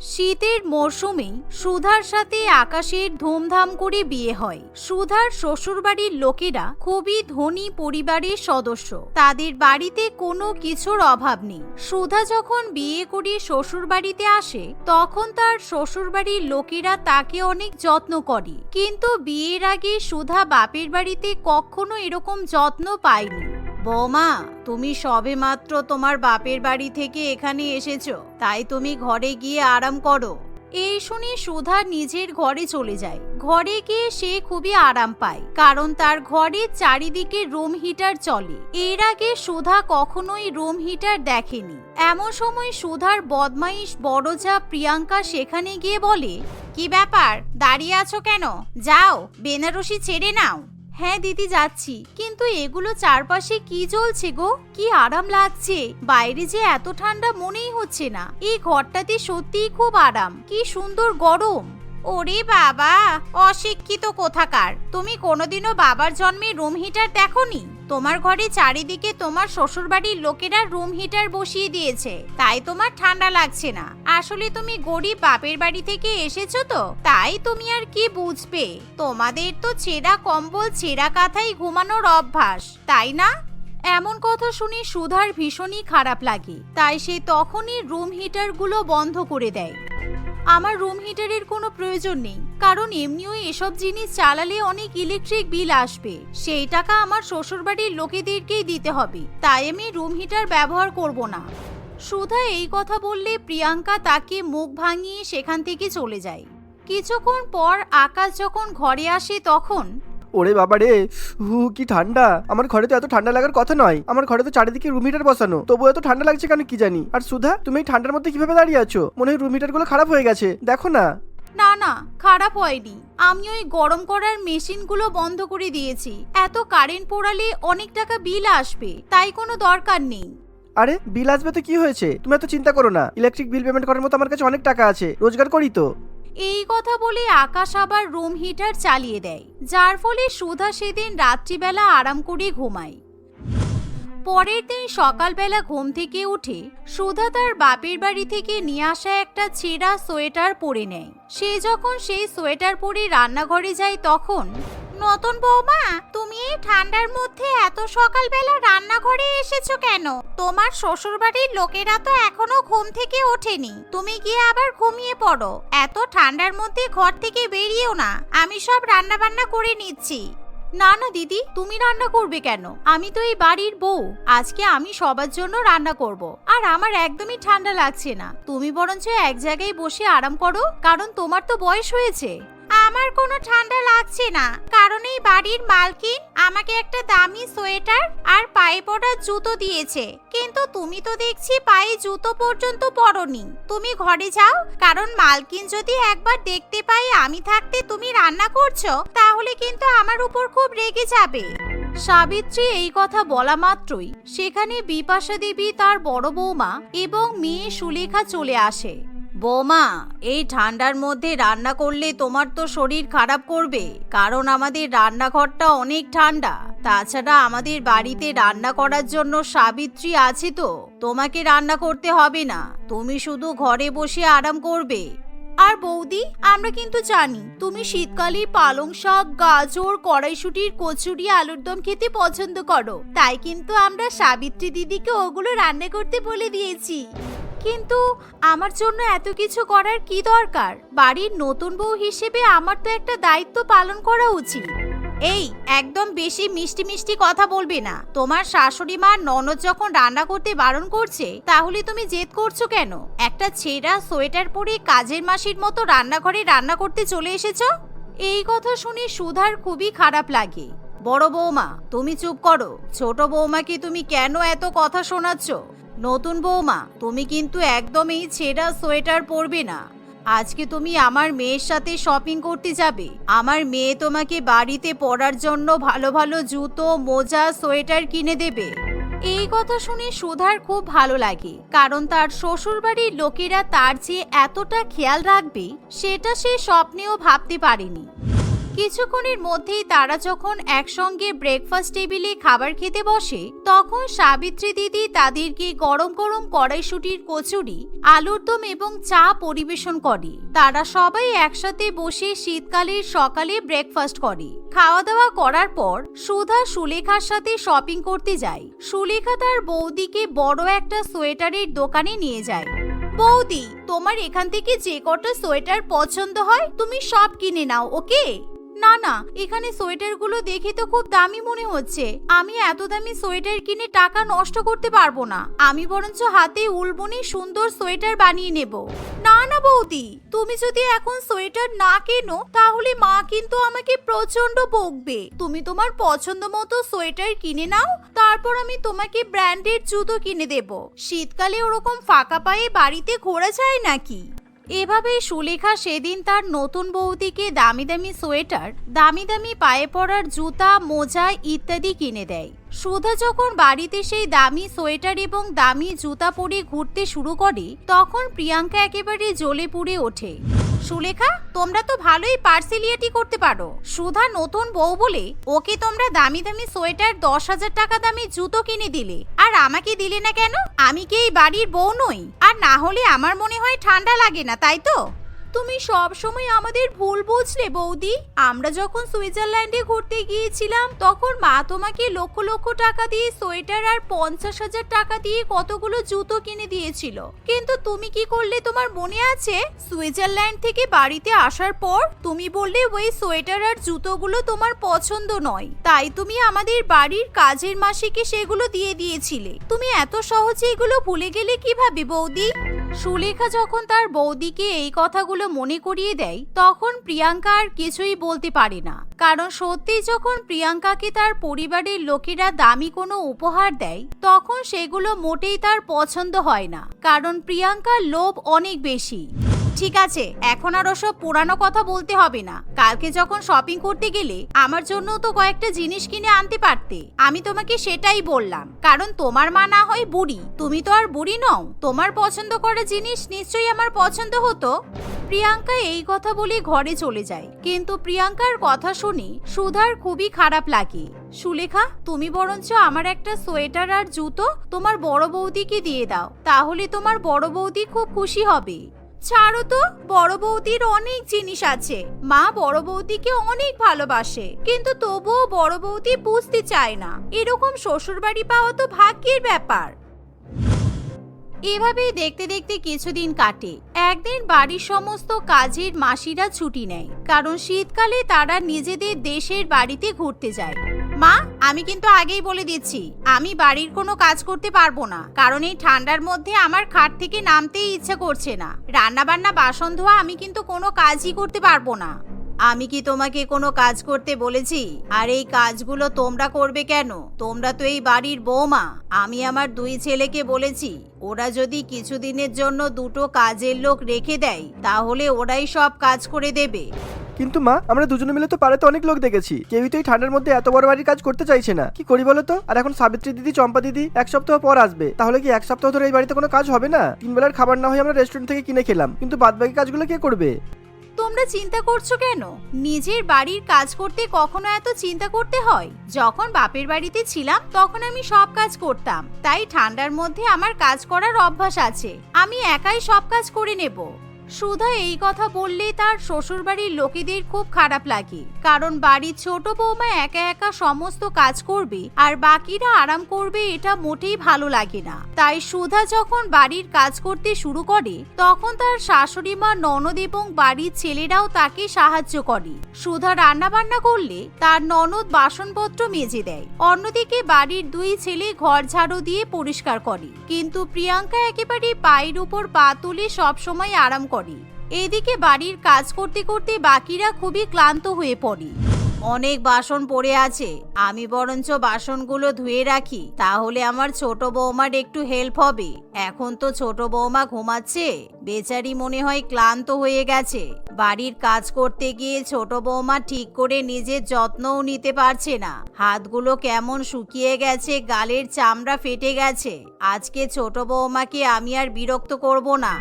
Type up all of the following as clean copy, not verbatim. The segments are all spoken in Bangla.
শীতের মরশুমে সুধার সাথে আকাশের ধুমধাম করে বিয়ে হয়। সুধার শ্বশুরবাড়ির লোকেরা খুবই ধনী পরিবারের সদস্য, তাদের বাড়িতে কোনো কিছুর অভাব নেই। সুধা যখন বিয়ে করে শ্বশুর বাড়িতে আসে তখন তার শ্বশুরবাড়ির লোকেরা তাকে অনেক যত্ন করে, কিন্তু বিয়ের আগে সুধা বাপের বাড়িতে কখনো এরকম যত্ন পায়নি। বৌমা, তুমি সবে মাত্র তোমার বাপের বাড়ি থেকে এখানে এসেছো, তাই তুমি ঘরে গিয়ে আরাম করো। এই শুনে সুধা নিজের ঘরে চলে যায়। ঘরে গিয়ে সে খুবই আরাম পায়, কারণ তার ঘরে চারিদিকে রুম হিটার চলে। এর আগে সুধা কখনোই রুম হিটার দেখেনি। এমন সময় সুধার বদমাইশ বড় যা প্রিয়াঙ্কা সেখানে গিয়ে বলে, কি ব্যাপার, দাঁড়িয়ে আছো কেন? যাও, বেনারসি ছেড়ে নাও। হ্যাঁ দিদি, যাচ্ছি, কিন্তু এগুলো চারপাশে কি জ্বলছে গো? কি আরাম লাগছে, বাইরে যে এত ঠান্ডা মনেই হচ্ছে না। এই ঘরটাতে সত্যিই খুব আরাম, কি সুন্দর গরম। ওরে বাবা, অশিক্ষিত কোথাকার, তুমি কোনোদিনও বাবার জন্মে রুম হিটার দেখোনি? তোমার ঘরে চারিদিকে তোমার শ্বশুরবাড়ির লোকেরা রুম হিটার বসিয়ে দিয়েছে, তাই তোমার ঠান্ডা লাগছে না। আসলে তুমি গরিব বাপের বাড়ি থেকে এসেছো তো, তাই তুমি আর কি বুঝবে। তোমাদের তো ছেঁড়া কম্বল ছেঁড়া কাঁথায় ঘুমানোর অভ্যাস, তাই না? এমন কথা শুনে সুধার ভীষণই খারাপ লাগে, তাই সে তখনই রুম হিটারগুলো বন্ধ করে দেয়। আমার রুম হিটারের কোনো প্রয়োজন নেই, কারণ এমনিও এসব জিনিস চালালে অনেক ইলেকট্রিক বিল আসবে, সেই টাকা আমার শ্বশুরবাড়ির লোকেদেরকেই দিতে হবে, তাই আমি রুম হিটার ব্যবহার করব না। সুধা এই কথা বললে প্রিয়াঙ্কা তাকে মুখ ভাঙিয়ে সেখান থেকে চলে যায়। কিছুক্ষণ পর আকাশ যখন ঘরে আসে তখন, ওরে বাবা রে, কি ঠান্ডা! আমার ঘরে তো এত ঠান্ডা লাগার কথা নয়। আমার ঘরে তো চারিদিকে রুম হিটার বসানো, তবু এত ঠান্ডা লাগছে কেন কি জানি। আর সুধা, তুমি এই ঠান্ডার মধ্যে কিভাবে দাঁড়িয়ে আছো? মনে হয় রুম হিটার গুলো খারাপ হয়ে গেছে, দেখো না। না না, খারাপ হয়নি, আমি ওই গরম করার মেশিনগুলো বন্ধ করে দিয়েছি। এত কারেন্ট পোড়ালে অনেক টাকা বিল আসবে, তাই কোনো দরকার নেই। আরে বিল আসবে তো কি হয়েছে, তুমি এত চিন্তা করো না। ইলেকট্রিক বিল পেমেন্ট করার মতো আমার কাছে অনেক টাকা আছে, রোজগার করি তো। এই কথা বলে আকাশ আবার রুম হিটার চালিয়ে দেয়, যার ফলে সুধা সেদিন রাত্রিবেলা আরাম করে ঘুমায়। পরের দিন সকালবেলা ঘুম থেকে উঠে সুধা তার বাপের বাড়ি থেকে নিয়ে আসা একটা ছেঁড়া সোয়েটার পরে নেয়। সে যখন সেই সোয়েটার পরে রান্নাঘরে যায় তখন, নতুন বৌমা, তুমি এই ঠান্ডার মধ্যে এত সকালবেলা রান্নাঘরে এসেছো কেন? তোমার শ্বশুরবাড়ির লোকেরা তো এখনো ঘুম থেকে ওঠেনি, তুমি গিয়ে আবার ঘুমিয়ে পড়ো। এত ঠান্ডার মধ্যে ঘর থেকে বেরিয়েও না, আমি সব রান্না বান্না করে নিচ্ছি। না না দিদি, তুমি রান্না করবে কেন? আমি তো এই বাড়ির বউ, আজকে আমি সবার জন্য রান্না করব। আর আমার একদমই ঠান্ডা লাগছে না, তুমি বরঞ্চ এক জায়গায় বসে আরাম করো, কারণ তোমার তো বয়স হয়েছে। আমার কোনো ঠান্ডা লাগছে না, কারণ এই বাড়ির মালকিন আমাকে একটা দামি সোয়েটার আর পায়ে পরার জুতো দিয়েছে, কিন্তু তুমি তো দেখছি পায়ে জুতো পর্যন্ত পরোনি। তুমি ঘরে যাও, কারণ মালকিন যদি একবার দেখতে পাই আমি থাকতে তুমি রান্না করছো, তাহলে কিন্তু আমার উপর খুব রেগে যাবে। সাবিত্রী এই কথা বলা মাত্রই সেখানে বিপাশা দেবী, তার বড় বৌমা এবং মেয়ে সুলেখা চলে আসে। বৌমা, এই ঠান্ডার মধ্যে রান্না করলে তোমার তো শরীর খারাপ করবে, কারণ আমাদের রান্নাঘরটা অনেক ঠান্ডা। তাছাড়া আমাদের বাড়িতে রান্না করার জন্য সাবিত্রী আছে তো, তোমাকে রান্না করতে হবে না, তুমি শুধু ঘরে বসে আরাম করবে। আর বৌদি, আমরা কিন্তু জানি তুমি শীতকালে পালং শাক, গাজর, কড়াইশুটির কচুরি, আলুর দম খেতে পছন্দ করো, তাই কিন্তু আমরা সাবিত্রী দিদিকে ওগুলো রান্না করতে বলে দিয়েছি। কিন্তু আমার জন্য এত কিছু করার কি দরকার? বাড়ির নতুন বউ হিসেবে আমার তো একটা দায়িত্ব পালন করা উচিত। এই, একদম বেশি মিষ্টি মিষ্টি কথা বলবে না। তোমার শাশুড়ি মা ননদ যখন রান্না করতে বারণ করছে, তাহলে তুমি জেদ করছো কেন? একটা ছেঁড়া সোয়েটার পরে কাজের মাসির মতো রান্নাঘরে রান্না করতে চলে এসেছো। এই কথা শুনে সুধার খুবই খারাপ লাগে। বড় বৌমা, তুমি চুপ করো। ছোট বৌমাকে তুমি কেন এত কথা শোনাচ্ছ? নতুন বৌমা, তুমি কিন্তু একদম এই ছেঁড়া সোয়েটার পরবে না। আজকে তুমি আমার মেয়ের সাথে শপিং করতে যাবে। আমার মেয়ে তোমাকে বাড়িতে পরার জন্য ভালো ভালো জুতো, মোজা, সোয়েটার কিনে দেবে। এই কথা শুনে সুধার খুব ভালো লাগে, কারণ তার শ্বশুরবাড়ির লোকেরা তার যে এতটা খেয়াল রাখবে সেটা সে স্বপ্নেও ভাবতে পারেনি। কিছুক্ষণের মধ্যেই তারা যখন একসঙ্গে ব্রেকফাস্ট টেবিলে খাবার খেতে বসে, তখন সাবিত্রী দিদি তাদেরকে গরম গরম কড়াইশুঁটির কচুরি, আলুর দম এবং চা পরিবেশন করে। তারা সবাই একসাথে বসে শীতকালের সকালে ব্রেকফাস্ট করে। খাওয়া দাওয়া করার পর সুধা সুলেখার সাথে শপিং করতে যায়। সুলেখা তার বৌদিকে বড় একটা সোয়েটারের দোকানে নিয়ে যায়। বৌদি, তোমার এখান থেকে যে কটা সোয়েটার পছন্দ হয় তুমি সব কিনে নাও, ওকে? না না, এখানে সোয়েটারগুলো দেখে তো খুব দামি মনে হচ্ছে। আমি এত দামি সোয়েটার কিনে টাকা নষ্ট করতে পারবো না। আমি বরঞ্চ হাতে উল বুনে সুন্দর সোয়েটার বানিয়ে নেব। না না বৌদি, তুমি যদি এখন সোয়েটার না কেনো তাহলে মা কিন্তু আমাকে প্রচন্ড বকবে। তুমি তোমার পছন্দ মতো সোয়েটার কিনে নাও, তারপর আমি তোমাকে ব্র্যান্ডের জুতো কিনে দেব। শীতকালে ওরকম ফাঁকা পায়ে বাড়িতে ঘোরা যায় নাকি? এভাবেই সুলেখা সেদিন তার নতুন বৌদিকে দামি দামি সোয়েটার, দামি দামি পায়ে পরার জুতা, মোজা ইত্যাদি কিনে দেয়। সুধা যখন বাড়িতে সেই দামি সোয়েটার এবং দামি জুতা পরে ঘুরতে শুরু করে, তখন প্রিয়াঙ্কা একেবারে জ্বলে পুড়ে ওঠে। সুলেখা, তোমরা তো ভালোই পার্সেলিয়াটি করতে পারো। সুধা নতুন বউ বলে ওকে তোমরা দামি দামি সোয়েটার, 10,000 টাকা দামি জুতো কিনে দিলে, আর আমাকে দিলে না কেন? আমি কি এই বাড়ির বউ নই? আর না হলে আমার মনে হয় ঠান্ডা লাগে না, তাই তো? তুমি সব সময় আমাদের ভুল বুঝলে বৌদি। আমরা যখন সুইজারল্যান্ডে ঘুরতে গিয়েছিলাম তখন মা তোমাকে লক্ষ লক্ষ টাকা দিয়ে সোয়েটার আর 50,000 টাকা দিয়ে কতগুলো জুতো কিনে দিয়েছিল। কিন্তু তুমি কি করলে তোমার মনে আছে? সুইজারল্যান্ড থেকে বাড়িতে আসার পর তুমি বললে ওই সোয়েটার আর জুতোগুলো তোমার পছন্দ নয়, তাই তুমি আমাদের বাড়ির কাজের মাসিকে সেগুলো দিয়ে দিয়েছিলে। তুমি এত সহজে এগুলো ভুলে গেলে কিভাবে বৌদি? সুলেখা যখন তার বৌদিকে এই কথাগুলো মনে করিয়ে দেয়, তখন প্রিয়াঙ্কা আর কিছুই বলতে পারে না। কারণ সত্যি যখন প্রিয়াঙ্কাকে তার পরিবারের লোকেরা দামি কোনো উপহার দেয়, তখন সেগুলো মোটেই তার পছন্দ হয় না। কারণ প্রিয়াঙ্কার লোভ অনেক বেশি। ঠিক আছে, এখন আর ওসব পুরানো কথা বলতে হবে না। কালকে যখন শপিং করতে গেলে আমার জন্য তো কয়েকটা জিনিস কিনে আনতে পারতে। আমি তোমাকে সেটাই বললাম, কারণ তোমার মা না হয় বুড়ি, তুমি তো আর বুড়ি নও। তোমার পছন্দ করা জিনিস নিশ্চয়ই আমার পছন্দ হতো। প্রিয়াঙ্কা এই কথা বলে ঘরে চলে যায়। কিন্তু প্রিয়াঙ্কার কথা শুনে সুধার খুবই খারাপ লাগে। সুলেখা, তুমি বরঞ্চ আমার একটা সোয়েটার আর জুতো তোমার বড় বৌদিকে দিয়ে দাও, তাহলে তোমার বড় বৌদি খুব খুশি হবে। ছাড়ো তো, বড় বৌদির অনেক জিনিস আছে। মা বড় বৌদিকে অনেক ভালোবাসে, কিন্তু তবুও বড় বৌদি বুঝতে চায় না। এরকম শ্বশুর বাড়ি পাওয়া তো ভাগ্যের ব্যাপার। এভাবেই দেখতে দেখতে কিছুদিন কাটে। একদিন বাড়ির সমস্ত কাজের মাসিরা ছুটি নেয়, কারণ শীতকালে তারা নিজেদের দেশের বাড়িতে ঘুরতে যায়। মা, আমি কিন্তু আগেই বলে দিচ্ছি, আমি বাড়ির কোনো কাজ করতে পারবো না। কারণ এই ঠান্ডার মধ্যে আমার খাট থেকে নামতেই ইচ্ছা করছে না। রান্না বান্না, বাসন ধোয়া আমি কিন্তু কোনো কাজই করতে পারবো না। আমি কি তোমাকে কোনো কাজ করতে বলেছি? আর এই কাজগুলো তোমরা করবে কেন? তোমরা তো এই বাড়ির বৌমা। আমি আমার 2 ছেলেকে বলেছি, ওরা যদি কিছুদিনের জন্য 2টো কাজের লোক রেখে দেয় তাহলে ওরাই সব কাজ করে দেবে। কিন্তু মা, আমরা দুজনে মিলে তো পাড়াতে অনেক লোক দেখেছি, কেউই তো এই ঠান্ডার মধ্যে এত বড় বাড়ির কাজ করতে চাইছে না। কি করি বলো তো? আর এখন সাবিত্রী দিদি, চম্পা দিদি 1 সপ্তাহ পর আসবে, তাহলে কি 1 সপ্তাহ ধরে এই বাড়িতে কোনো কাজ হবে না? 3 বেলার খাবার না হয় আমরা রেস্টুরেন্ট থেকে কিনে খেলাম, কিন্তু বাদবাকি কাজগুলো কে করবে? তোমরা চিন্তা করছো কেন? নিজের বাড়ির কাজ করতে কখনো এত চিন্তা করতে হয়? যখন বাপের বাড়িতে ছিলাম তখন আমি সব কাজ করতাম, তাই ঠান্ডার মধ্যে আমার কাজ করার অভ্যাস আছে। আমি একাই সব কাজ করে নেব। সুধা এই কথা বললে তার শ্বশুরবাড়ির লোকেদের খুব খারাপ লাগে, কারণ বাড়ির ছোট বৌমা একা একা সমস্ত কাজ করবে আর বাকিরা আরাম করবে, এটা মোটেই ভালো লাগে না। তাই সুধা যখন বাড়ির কাজ করতে শুরু করে তখন তার শাশুড়ি মা, ননদ এবং বাড়ির ছেলেরাও তাকে সাহায্য করে। সুধা রান্না বান্না করলে তার ননদ বাসনপত্র মেজে দেয়, অন্যদিকে বাড়ির 2 ছেলে ঘর ঝাড়ু দিয়ে পরিষ্কার করে। কিন্তু প্রিয়াঙ্কা একেবারে পায়ের উপর পা তুলে সবসময় আরাম করে। এদিকে বাড়ির কাজ করতে করতে বাকিরা খুবই ক্লান্ত হয়ে পড়ে। অনেক বাসন পড়ে আছে, আমি বরঞ্চ বাসনগুলো ধুয়ে রাখি, তাহলে আমার ছোট বৌমার একটু হেল্প হবে। এখন তো ছোট বৌমা ঘুমাচ্ছে, বেচারি মনে হয় ক্লান্ত হয়ে গেছে। বাড়ির কাজ করতে গিয়ে ছোট বৌমা ঠিক করে নিজের যত্নও নিতে পারছে না। হাতগুলো কেমন শুকিয়ে গেছে, গালের চামড়া ফেটে গেছে। আজকে ছোট বৌমাকে আমি আর বিরক্ত করব না।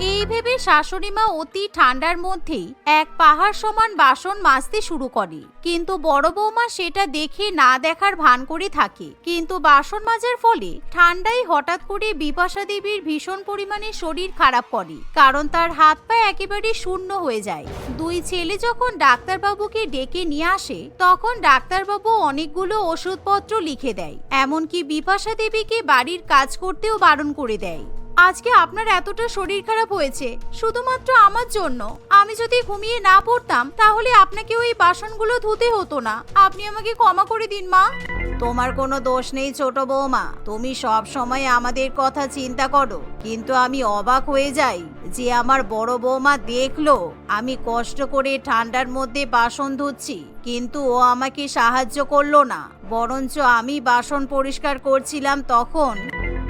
এই ভেবে শাশুড়ি মা অতি ঠান্ডার মধ্যেই এক পাহাড় সমান বাসন মাজতে শুরু করে। কিন্তু বড় বৌমা সেটা দেখে না দেখার ভান করে থাকে। কিন্তু বাসন মাজার ফলে ঠান্ডায় হঠাৎ করে বিপাশা দেবীর ভীষণ পরিমাণে শরীর খারাপ করে, কারণ তার হাত পা একেবারে শূন্য হয়ে যায়। দুই ছেলে যখন ডাক্তারবাবুকে ডেকে নিয়ে আসে তখন ডাক্তারবাবু অনেকগুলো ওষুধপত্র লিখে দেয়, এমনকি বিপাশা দেবীকে বাড়ির কাজ করতেও বারণ করে দেয়। আজকে আপনার এতটা শরীর খারাপ হয়েছে শুধুমাত্র আমার জন্য। আমি যদি ঘুমিয়ে না পড়তাম তাহলে আপনাকে ওই বাসনগুলো ধুতে হতো না। আপনি আমাকে ক্ষমা করে দিন মা। তোমার কোনো দোষ নেই ছোট বৌমা, তুমি সব সময় আমাদের কথা চিন্তা করো। কিন্তু আমি অবাক হয়ে যাই যে আমার বড় বৌমা দেখলো আমি কষ্ট করে ঠান্ডার মধ্যে বাসন ধুচ্ছি, কিন্তু ও আমাকে সাহায্য করলো না, বরঞ্চ আমি বাসন পরিষ্কার করছিলাম তখন।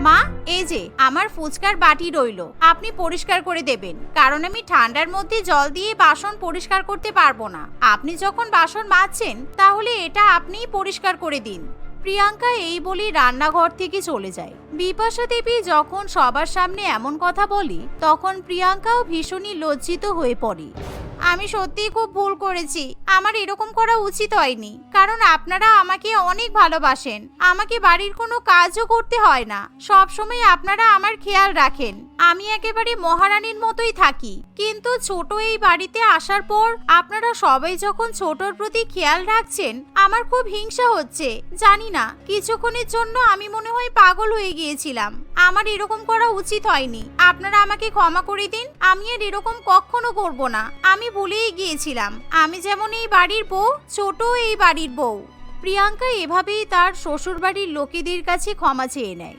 মা, এই যে আমার ফুচকার বাটি রইলো, আপনি পরিষ্কার করে দেবেন, কারণ আমি ঠান্ডার মধ্যে জল দিয়ে বাসন পরিষ্কার করতে পারবো না। আপনি যখন বাসন মাজছেন তাহলে এটা আপনিই পরিষ্কার করে দিন। প্রিয়াঙ্কা এই বলে রান্নাঘর থেকে চলে যায়। বিপাশা দেবী যখন সবার সামনে এমন কথা বলে তখন প্রিয়াঙ্কাও ভীষণই লজ্জিত হয়ে পড়ে। আমি সত্যিই খুব ভুল করেছি, আমার এরকম করা উচিত হয়নি, কারণ আপনারা আমাকে অনেক ভালোবাসেন। আমাকে বাড়ির কোনো কাজও করতে হয় না, সব সময় আপনারা আমার খেয়াল রাখেন। আমি একেবারে মহারানীর মতোই থাকি, কিন্তু ছোট এই বাড়িতে আসার পর আপনারা সবাই যখন ছোটর প্রতি খেয়াল রাখছেন আমার খুব হিংসা হচ্ছে। জানি না, কিছুক্ষণের জন্য আমি মনে হয় পাগল হয়ে গিয়েছিলাম। আমার এরকম করা উচিত হয়নি, আপনারা আমাকে ক্ষমা করে দিন। আমি আর এরকম কখনো করব না। আমি ভুলেই গিয়েছিলাম, আমি যেমন এই বাড়ির বউ, ছোট এই বাড়ির বউ। প্রিয়াঙ্কা এভাবেই তার শ্বশুর বাড়ির লোকেদের কাছে ক্ষমা চেয়ে নেয়।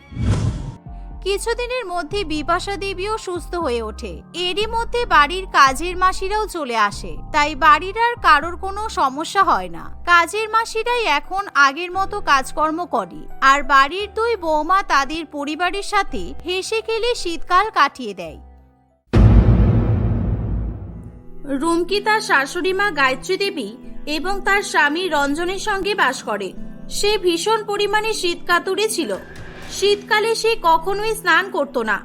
কিছুদিনের মধ্যে বিপাশা দেবীও সুস্থ হয়ে ওঠে। এরই মধ্যে বাড়ির কাজের মাসিরাও চলে আসে, তাই বাড়ির আর কারোর কোনো সমস্যা হয় না। কাজের মাসিরাই এখন আগের মতো কাজকর্ম করে, আর বাড়ির দুই বৌমা তাদের পরিবারের সাথে হেসে খেলে শীতকাল কাটিয়ে দেয়। রুমকি তার শাশুড়ি মা গায়ত্রী দেবী এবং তার স্বামী রঞ্জনের সঙ্গে বাস করে। সে ভীষণ পরিমাণে শীতকাতুরে ছিল। শীতকালে সে কখনোই স্নান করত না,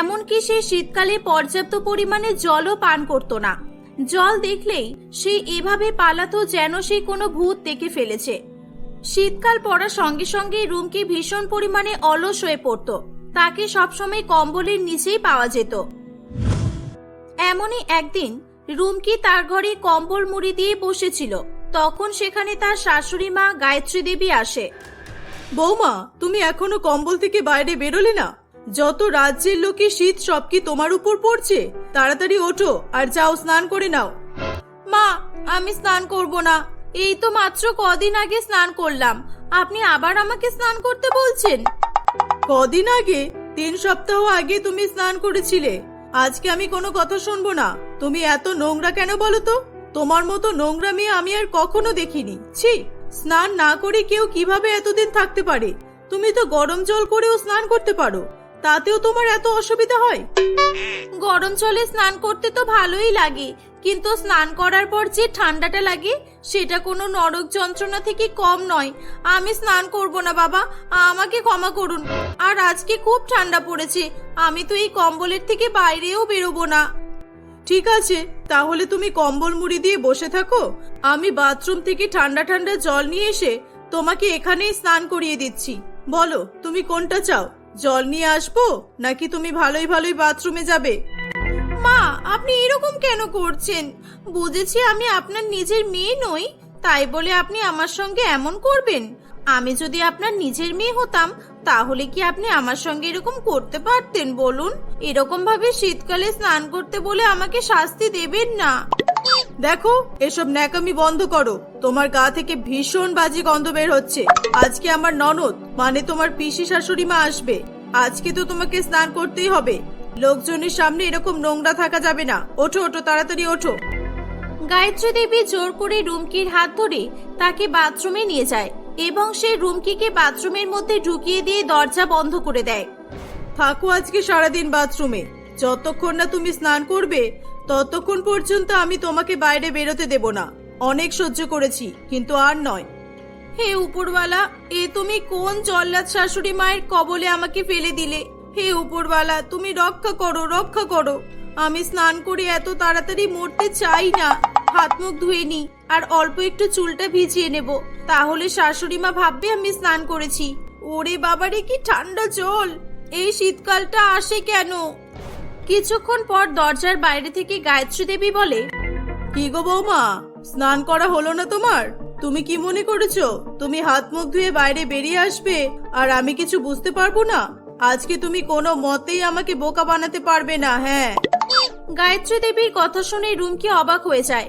এমনকি সে শীতকালে পর্যাপ্ত পরিমাণে জলও পান করত না। জল দেখলেই সে এভাবে পালাতো যেন সে কোনো ভূত দেখে ফেলেছে। শীতকাল পড়ার সঙ্গে সঙ্গে রুমকি ভীষণ পরিমাণে অলস হয়ে পড়ত। তাকে সবসময় কম্বলের নিচেই পাওয়া যেত। এমনই একদিন রুমকি তার ঘরে কম্বল মুড়ি দিয়ে বসেছিল, তখন সেখানে তার শাশুড়ি মা গায়ত্রী দেবী আসে। বৌমা, তুমি এখনো কম্বল থেকে বাইরে বেরোলে না? যত রাজ্যের লোকে শীত সব কি তোমার উপর পড়ছে? তাড়াতাড়ি ওঠো আর যাও স্নান করে নাও। মা, আমি স্নান করব না, এই তো মাত্র কদিন আগে স্নান করলাম, আপনি আবার আমাকে স্নান করতে বলছেন? কদিন আগে? 3 সপ্তাহ আগে তুমি স্নান করেছিলে। আজকে আমি কোনো কথা শুনবো না। তুমি এত নোংরা কেন বলো তো? তোমার মতো নোংরা মেয়ে আমি আর কখনো দেখিনি। ছি, স্নান না করে কেউ কিভাবে এতদিন থাকতে পারে? তুমি তো গরম জল করেও স্নান করতে পারো, তাতেও তোমার এত অসুবিধা হয়? গরম জলে স্নান করতে তো ভালোই লাগে, কিন্তু স্নান করার পর যে ঠান্ডাটা লাগে সেটা কোনো নরক যন্ত্রণা থেকে কম নয়। আমি স্নান করব না বাবা, আমাকে ক্ষমা করুন। আর আজকে খুব ঠান্ডা পড়েছে, আমি তো এই কম্বলের থেকে বাইরেও বেরোবো না। ঠিক আছে, তাহলে তুমি কম্বল মুড়ি দিয়ে বসে থাকো। আমি বাথরুম থেকে ঠান্ডা ঠান্ডা জল নিয়ে এসে তোমাকে এখানেই স্নান করিয়ে দিচ্ছি। বলো, তুমি কোনটা চাও? জল নিয়ে আসবো নাকি তুমি ভালোই ভালোই বাথরুমে যাবে? মা, আপনি এরকম কেন করছেন? বুঝেছি আমি আপনার নিজের মেয়ে নই, তাই বলে আপনি আমার সঙ্গে এমন করবেন? আমি যদি আপনার নিজের মেয়ে হতাম তাহলে কি আপনি আমার সঙ্গে এরকম করতে পারতেন বলুন? এরকম ভাবে শীতকালে স্নান করতে বলে আমাকে শাস্তি দেবেন না। দেখো, এসব ন্যাকামি বন্ধ করো। তোমার গা থেকে ভীষণ বাজে গন্ধ বের হচ্ছে। আজকে আমার ননদ মানে তোমার পিসি শাশুড়ি মা আসবে। আজকে তো তোমাকে স্নান করতেই হবে। লোকজনের সামনে এরকম নোংরা থাকা যাবে না। ওঠো ওঠো, তাড়াতাড়ি ওঠো। গায়ত্রী দেবী জোর করে রুমকির হাত ধরে তাকে বাথরুমে নিয়ে যায় এবং সে রুমকিকে বাথরুমের মধ্যে ঢুকিয়ে দিয়ে দরজা বন্ধ করে দেয়। থাকো আজকে সারাদিন বাথরুমে। যতক্ষণ না তুমি স্নান করবে ততক্ষণ পর্যন্ত আমি তোমাকে বাইরে বেরোতে দেব না। অনেক সহ্য করেছি, কিন্তু আর নয়। হে উপরওয়ালা, এ তুমি কোন জল্লাদ শাশুড়ি মায়ের কবলে আমাকে ফেলে দিলে? হে উপরওয়ালা, তুমি রক্ষা করো, রক্ষা করো। আমি স্নান করে এত তাড়াতাড়ি মরতে চাই না। হাত মুখ ধুয়ে নি আর অল্প একটু চুলটা ভিজিয়ে নেব, তাহলে শাশুড়ি মা ভাববে আমি স্নান করেছি। ওরে বাবারে, কি ঠান্ডা জল! এই শীতকালটা আসে কেন? কিছুক্ষণ পর দরজার বাইরে থেকে গায়ত্রী দেবী বলে, কি গো বৌমা, স্নান করা হলো না তোমার? তুমি কি মনে করেছো তুমি হাত মুখ ধুয়ে বাইরে বেরিয়ে আসবে আর আমি কিছু বুঝতে পারবো না? আজকে তুমি কোনো মতেই আমাকে বোকা বানাতে পারবে না। হ্যাঁ। গায়ত্রী দেবীর কথা শুনে রুমকি অবাক হয়ে যায়।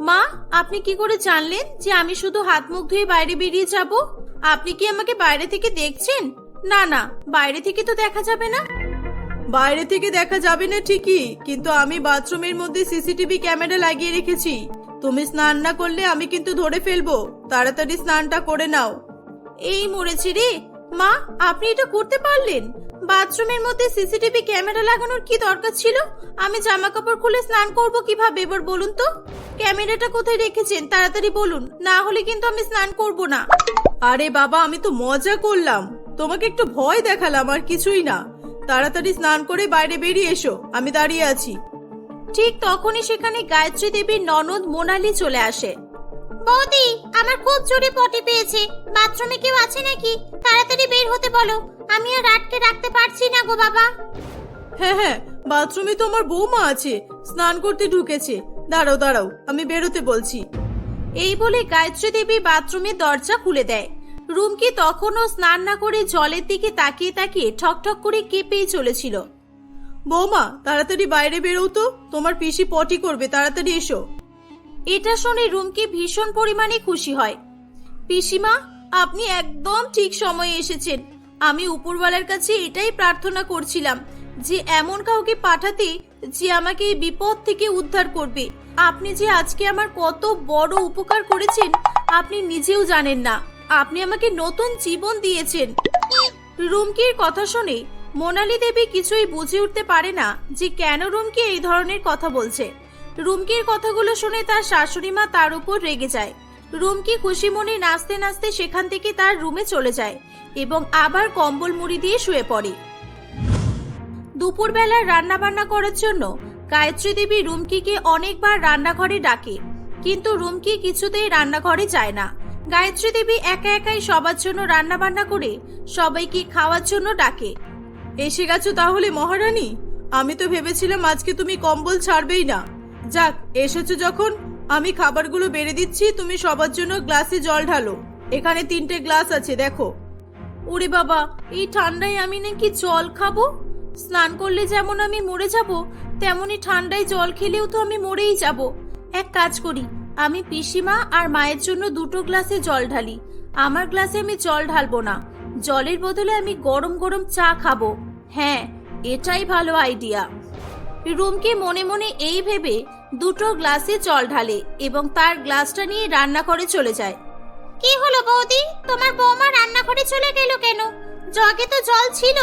মা, আপনি কি করে জানলেন যে আমি শুধু হাত মুখ ধুয়ে বাইরে বেরিয়ে যাব? আপনি কি আমাকে বাইরে থেকে দেখছেন? না না, বাইরে থেকে তো দেখা যাবে না। বাইরে থেকে দেখা যাবে না ঠিকই, কিন্তু আমি বাথরুমের মধ্যে সিসিটিভি ক্যামেরা লাগিয়ে রেখেছি। তুমি স্নান না করলে আমি কিন্তু ধরে ফেলবো। তাড়াতাড়ি স্নানটা করে নাও। এই মরেছি রে! মা, আপনি এটা করতে পারলেন? বাথরুমের মধ্যে সিসিটিভি ক্যামেরা লাগানোর কি দরকার ছিল? আমি জামা কাপড় খুলে স্নান করব কিভাবে এবার বলুন তো? ক্যামেরাটা কোথায় রেখেছেন তাড়াতাড়ি বলুন, না হলে কিন্তু আমি স্নান করব না। আরে বাবা, আমি তো মজা করলাম, তোমাকে একটু ভয় দেখালাম, আর কিছুই না। তাড়াতাড়ি স্নান করে বাইরে বেরিয়ে এসো, আমি দাঁড়িয়ে আছি। ঠিক তখনই সেখানে গায়ত্রী দেবীর ননদ মোনালি চলে আসে। বৌদি, আমার খুব জোরে পটি পেয়েছে, বাথরুমে কেউ আছে নাকি? তাড়াতাড়ি বের হতে বলো, আমি আর আটকে রাখতে পারছি না গো বাবা। হ্যাঁ হ্যাঁ, বাথরুমে তো আমার বৌমা আছে, স্নান করতে ঢুকেছে। দাঁড়াও দাঁড়াও, আমি বেরোতে বলছি। এই বলে গায়ত্রী দেবী বাথরুমের দরজা খুলে দেয়। রুমকি তখনও স্নান না করে জলের দিকে তাকিয়ে তাকিয়ে ঠকঠক করে কেঁপেই চলেছিল। বৌমা, তাড়াতাড়ি বাইরে বেরো তো, তোমার পিসি পটি করবে, তাড়াতাড়ি এসো। এটা শুনে রুমকি ভীষণ পরিমাণে খুশি হয়। পিসিমা, আপনি একদম ঠিক সময়ে এসেছেন। আমি উপরওয়ালার কাছে এটাই প্রার্থনা করছিলাম যে এমন কাউকে পাঠাতে যে আমাকে এই বিপদ থেকে উদ্ধার করবে। আপনি যে আজকে আমার কত বড় উপকার করেছেন আপনি নিজেও জানেন না। আপনি আমাকে নতুন জীবন দিয়েছেন। রুমকির কথা শুনে মোনালি দেবী কিছুই বুঝে উঠতে পারে না যে কেন রুমকি এই ধরনের কথা বলছে। রুমকির কথাগুলো শুনে তার শাশুড়ি মা তার উপর রেগে যায়। রুমকি খুশি মনে নাচতে নাচতে সেখান থেকে তার রুমে চলে যায় এবং আবার কম্বল মুড়ি দিয়ে শুয়ে পড়ে। দুপুরবেলা রান্না বান্না করার জন্য গায়ত্রী দেবী রুমকিকে অনেকবার রান্নাঘরে ডাকে, কিন্তু রুমকি কিছুতেই রান্নাঘরে যায় না। গায়ত্রী দেবী একা একাই সবার জন্য রান্না বান্না করে সবাইকে খাওয়ার জন্য ডাকে। এসে গেছো তাহলে মহারানী? আমি তো ভেবেছিলাম আজকে তুমি কম্বল ছাড়বেই না। যাক, এসেছো যখন আমি খাবারগুলো বেড়ে দিচ্ছি, তুমি সবার জন্য গ্লাসে জল ঢালো। এখানে 3টে গ্লাস আছে, দেখো। ওরে বাবা, এই ঠান্ডায় আমি নাকি জল খাবো? স্নান করলে যেমন আমি মরে যাব, তেমনি ঠান্ডায় জল খেলেও তো আমি মরেই যাব। এক কাজ করি, আমি পিসিমা আর মায়ের জন্য 2টো গ্লাসে জল ঢালি। আমার গ্লাসে আমি জল ঢালবো না, জলের বদলে আমি গরম গরম চা খাবো। হ্যাঁ, এটাই ভালো আইডিয়া। রুমকি মনে মনে এই ভেবে 2টো গ্লাসে জল ঢালে এবং তার গ্লাসটা নিয়ে রান্নাঘরে চলে যায়। কি হলো বৌদি, তোমার বৌমা রান্নাঘরে চলে গেল কেন? জগে তো জল ছিল,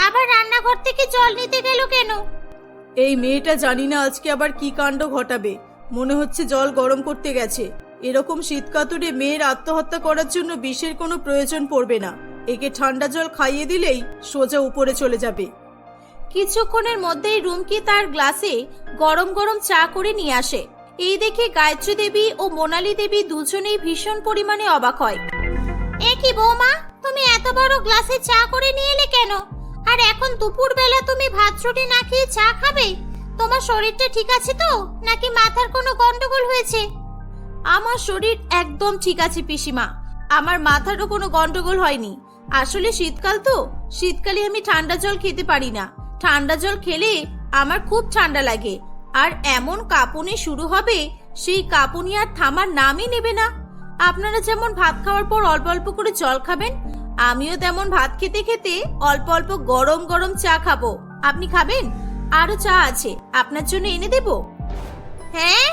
আবার রান্নাঘর থেকে জল নিতে গেল কেন? এই মেয়েটা জানি না আজকে আবার কি কাণ্ড ঘটাবে। মনে হচ্ছে জল গরম করতে গেছে। এরকম শীতকাতুরে মেয়ের আত্মহত্যা করার জন্য বিষের কোনো প্রয়োজন পড়বে না। একে ঠান্ডা জল খাইয়ে দিলেই সোজা উপরে চলে যাবে। কিছুক্ষণের মধ্যেই রুমকি তার গ্লাসে গরম গরম চা করে নিয়ে আসে। এই দেখে গায়ত্রী দেবী ও মোনালি দেবী দুজনেই ভীষণ পরিমাণে অবাক হয়। এ কি বৌমা, তুমি এত বড় গ্লাসে চা করে নিয়ে এলে কেন? আর এখন দুপুরবেলা তুমি ভাত রুটি না খেয়ে চা খাবে? তোমার শরীরটা ঠিক আছে তো, নাকি মাথার কোনো গন্ডগোল হয়েছে? আমার শরীর একদম ঠিক আছে পিসিমা, আমার মাথারও কোনো গন্ডগোল হয়নি। আসলে শীতকাল তো, শীতকালে আমি ঠান্ডা জল খেতে পারি না। ঠান্ডা জল খেলে আমার খুব ঠান্ডা লাগে, আর এমন কাঁপুনি শুরু হবে, সেই কাঁপুনি আর থামার নামই নেবে না। আপনারা যেমন ভাত খাওয়ার পর অল্প অল্প করে জল খাবেন, আমিও তেমন ভাত খেতে খেতে অল্প অল্প গরম গরম চা খাবো। আপনি খাবেন? আরো চা আছে, আপনার জন্য এনে দেব। হ্যাঁ,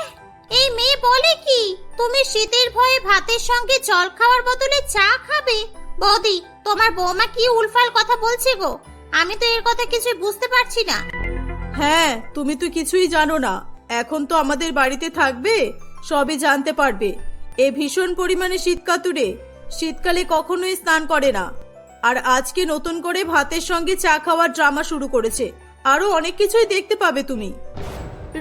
এই মেয়ে বলে কি, তুমি শীতের ভয়ে ভাতের সঙ্গে জল খাওয়ার বদলে চা খাবে? বৌদি, তোমার বৌমা কি উলফাল কথা বলছে গো? আমি তো এর কথা কিছু বুঝতে পারছি না। হ্যাঁ, তুমি তো কিছুই জানো না। এখন তো আমাদের বাড়িতে থাকবে, সবই জানতে পারবে। এ ভীষণ পরিমাণে শীতকাতুরে, শীতকালে কখনোই স্নান করে না, আর আজকে নতুন করে ভাতের সঙ্গে চা খাওয়ার ড্রামা শুরু করেছে। আরো অনেক কিছুই দেখতে পাবে তুমি।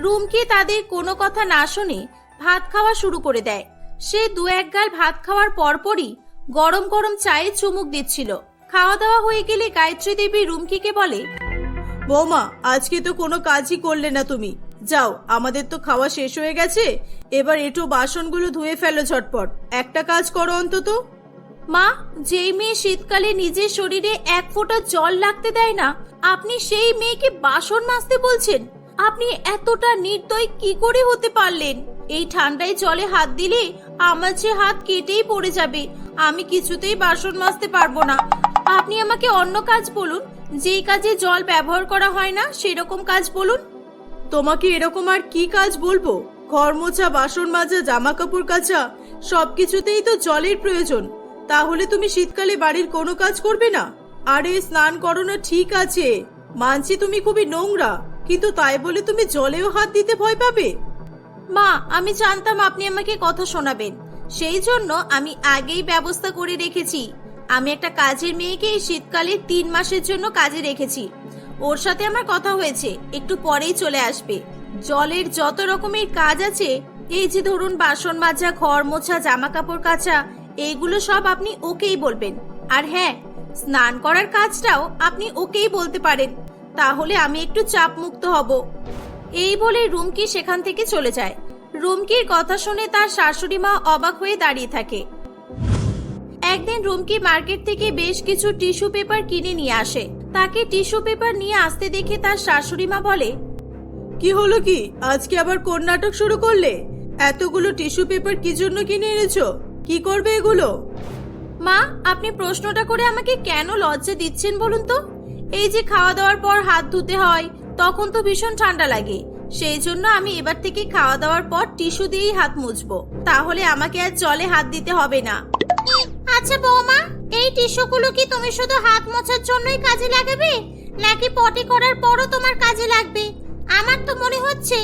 রুমকি তাদের কোনো কথা না শুনে ভাত খাওয়া শুরু করে দেয়। সে দু এক গাল ভাত খাওয়ার পরপরই গরম গরম চায়ে চুমুক দিচ্ছিল। খাওয়া দাওয়া হয়ে গেলে গায়ত্রী দেবী রুমকিকে বলে, বৌমা, আজকে তো কোনো কাজই করলে না তুমি। যাও, আমাদের তো খাওয়া শেষ হয়ে গেছে, এবার একটু বাসনগুলো ধুয়ে ফেলো ঝটপট। একটা কাজ করো অন্তত। মা, যেই মেয়ে শীতকালে নিজের শরীরে এক ফোঁটা জল লাগতে দেয় না, আপনি সেই মেয়েকে বাসন মাজতে বলছেন? আপনি এতটা নির্দয় কি করে হতে পারলেন? এই ঠান্ডায় জলে হাত দিলে আমার যে হাত কেটেই পড়ে যাবে। আমি কিছুতেই বাসন মাজতে পারবো না। আপনি আমাকে অন্য কাজ বলুন, যেই কাজে জল ব্যবহার করা হয় না সেরকম কাজ বলুন। তোমাকে এরকম আর কি কাজ বলবো? ঘর মোছা, বাসন মাজা, জামা কাপড় কাচা, সবকিছুতেই তো জলের প্রয়োজন। তাহলে তুমি শীতকালে বাড়ির কোনো কাজ করবে না? আরে স্নান করো না, ঠিক আছে, মানছি তুমি খুবই নোংরা, কিন্তু তাই বলে তুমি জলেও হাত দিতে ভয় পাবে? মা, আমি জানতাম আপনি আমাকে কথা শোনাবেন, সেই জন্য আমি আগেই ব্যবস্থা করে রেখেছি। আমি একটা কাজের মেয়েকে এই শীতকালে 3 মাসের জন্য কাজে রেখেছি। ওর সাথে আমার কথা হয়েছে, একটু পরেই চলে আসবে। জলের যত রকমের কাজ আছে, এই যে ধরুন বাসন মাজা, ঘর মোছা, জামা কাপড় কাচা, এইগুলো সব আপনি ওকেই বলবেন। আর হ্যাঁ, স্নান করার কাজটাও আপনি ওকেই বলতে পারেন, তাহলে আমি একটু চাপ মুক্ত হব। এই বলে রুমকি সেখান থেকে চলে যায়। রুমকির কথা শুনে তার শাশুড়ি মা অবাক হয়ে দাঁড়িয়ে থাকে। একদিন রুমকি মার্কেট থেকে বেশ কিছু টিস্যু পেপার কিনে নিয়ে আসে। তাকে টিস্যু পেপার নিয়ে আসতে দেখে তার শাশুড়ি মা বলে, কি হলো কি, আজকে আবার কোন নাটক শুরু করলে? এতগুলো টিস্যু পেপার কি জন্য কিনে এনেছো? কি করবে এগুলো? মা, আপনি প্রশ্নটা করে আমাকে কেন লজ্জা দিচ্ছেন বলুন তো? এই যে খাওয়া দাওয়ার পর হাত ধুতে হয়, তখন তো ভীষণ ঠান্ডা লাগে, সেই জন্য আমি এবার থেকে খাওয়া দাওয়ার পর টিস্যু দিয়েই হাত মুছবো, তাহলে আমাকে আর জলে হাত দিতে হবে না। আচ্ছা বৌমা, এই টিস্যুগুলো কি তুমি শুধু হাত মোছার জন্যই কাজে লাগাবে, নাকি পটি করার পরও তোমার কাজে লাগবে? আমার তো মনে হচ্ছে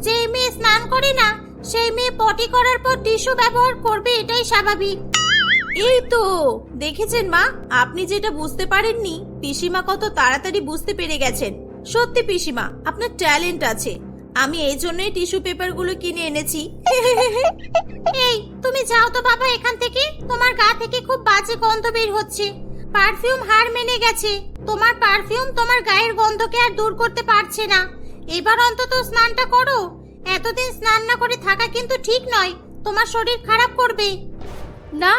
যে মেয়ে স্নান করে না, সেই মেয়ে পটি করার পর টিস্যু ব্যবহার করবে, এটাই স্বাভাবিক। এই তো দেখেছেন মা, আপনি যেটা বুঝতে পারেননি, পিসিমা কত তাড়াতাড়ি বুঝতে পেরে গেছেন। সত্যি পিসিমা, আপনার ট্যালেন্ট আছে। আমি এই জন্যই টিস্যু পেপার গুলো কিনে এনেছি। এই, তুমি যাও তো বাবা এখান থেকে, তোমার গা থেকে খুব বাজে গন্ধ বের হচ্ছে। পারফিউম হার মেনে গেছে, তোমার পারফিউম তোমার গায়ের গন্ধকে আর দূর করতে পারছে না। এবার অন্তত স্নানটা করো। এতদিন স্নান না করে থাকা কিন্তু ঠিক নয়, তোমার শরীর খারাপ করবে। না,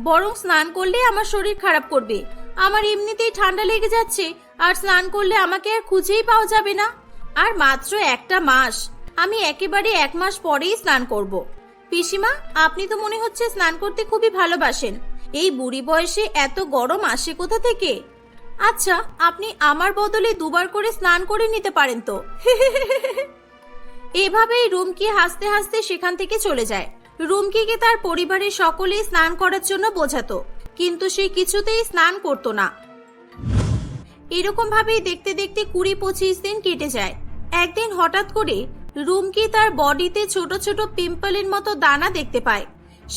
বরং স্নান করলে আমার শরীর খারাপ করবে। আমার এমনিতেই ঠান্ডা লেগে যাচ্ছে, আর স্নান করলে আমাকে আর খুঁজেই পাওয়া যাবে না। আর মাত্র একটা মাস, আমি একেবারে 1 মাস পরেই স্নান করব। পিসিমা, আপনি তো মনে হচ্ছে স্নান করতে খুবই ভালোবাসেন। এই বুড়ি বয়সে এত গরম আসে কোথা থেকে? আচ্ছা, আপনি আমার বদলে 2 বার করে স্নান করে নিতে পারেন তো। এভাবেই রুমকি হাসতে হাসতে সেখান থেকে চলে যায়। রুমকিকে তার পরিবারের সকলেই স্নান করার জন্য বোঝাতো, কিন্তু সে কিছুতেই স্নান করতো না। এরকম ভাবেই দেখতে দেখতে 20-25 দিন কেটে যায়। একদিন হঠাৎ করে রুমকি তার বডিতে ছোট ছোট পিম্পলের মতো দানা দেখতে পায়।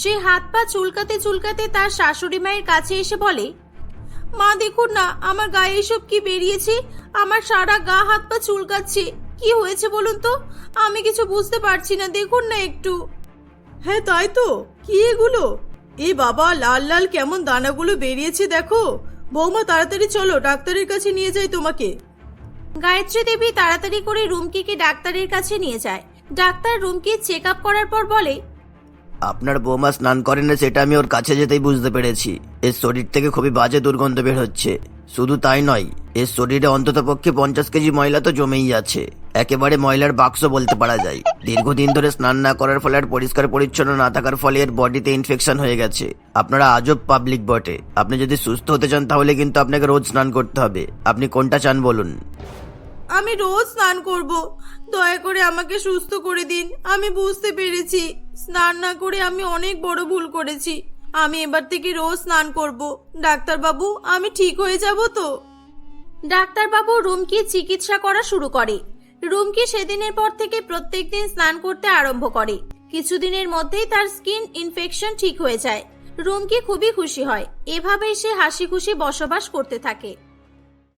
সে হাত পা চুলকাতে চুলকাতে তার শাশুড়ি মায়ের কাছে এসে বলে, মা দেখুন না, আমার গায়ে এসব কি বেরিয়েছে, আমার সারা গা হাত পা চুলকাচ্ছে। কি হয়েছে বলুন তো? আমি কিছু বুঝতে পারছি না, দেখুন না একটু। হ্যাঁ তাই তো, কি এগুলো? এ বাবা, লাল লাল কেমন দানাগুলো বেরিয়েছে দেখো। বৌমা, তাড়াতাড়ি চলো, ডাক্তারের কাছে নিয়ে যাই তোমাকে। গায়ত্রী দেবী তাড়াতাড়ি করে রুমকিকে ডাক্তারের কাছে নিয়ে যায়। ডাক্তার রুমকি চেক আপ করার পর বলে, আপনার বৌমা স্নান করে না সেটা আমি ওর কাছে যেতেই বুঝতে পেরেছি। এর শরীর থেকে খুবই বাজে দুর্গন্ধ বের হচ্ছে। শুধু তাই নয়, এর শরীরে অন্তত পক্ষে 50 কেজি ময়লা তো জমেই আছে। একেবারে ময়লার বাক্স বলতে পারা যায়। দীর্ঘদিন ধরে স্নান না করার ফলে আর পরিষ্কার পরিচ্ছন্ন না থাকার ফলে এর বডিতে ইনফেকশন হয়ে গেছে। আপনারা আজব পাবলিক বটে। আপনি যদি সুস্থ হতে চান তাহলে কিন্তু আপনাকে রোজ স্নান করতে হবে। আপনি কোনটা চান বলুন? আমি রোজ স্নান করব, দয়া করে আমাকে সুস্থ করে দিন। আমি বুঝতে পেরেছি স্নান না করে আমি অনেক বড় ভুল করেছি। আমি এবার থেকে রোজ স্নান করব। ডাক্তার বাবু, আমি ঠিক হয়ে যাব তো? ডাক্তারবাবু রুমকি চিকিৎসা করা শুরু করে। রুমকি সেদিনের পর থেকে প্রত্যেকদিন স্নান করতে আরম্ভ করে। কিছুদিনের মধ্যেই তার স্কিন ইনফেকশন ঠিক হয়ে যায়। রুমকি খুবই খুশি হয়। এভাবেই সে হাসি খুশি বসবাস করতে থাকে।